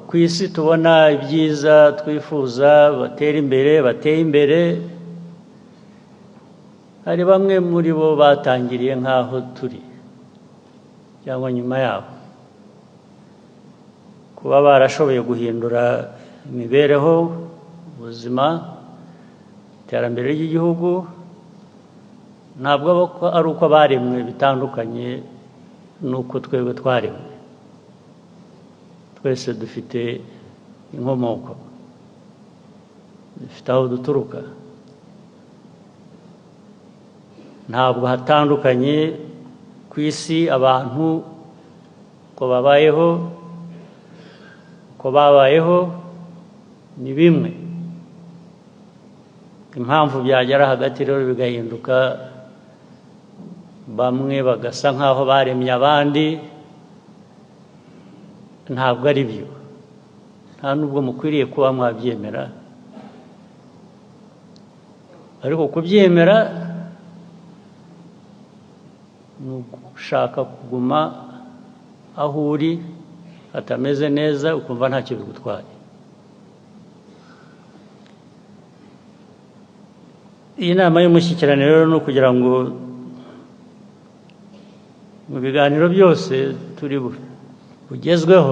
ku isi tubona ibyiza twifuza bateye imbere hari bamwe muri bo batangiriye nk'aho turi cyangwa nyuma yabo kuba barashoboye guhindura imibereho ubuzima iterambere ry'igihugu ntabwo ari uko baremwe bitandukanye n'uko twebwe twaremwe twese dufite inkomoko dufite aho duturuka ntabwo hatandukanye ku isi abantu uko babayeho ni bimwe impamvu byagera hagati rero bigahinduka bamwe bagasa nk'aho baremye abandi ntabwo ari byo nta nubwo mukwiriye kuba mwabyemera ariko kubyemera ni ugushaka kuguma aho uri hatameze neza ukumva ntacyo bigutwaye iyi nama y'umushyikirano rero ni ukugira ngo mu biganiro byose turi bugezweho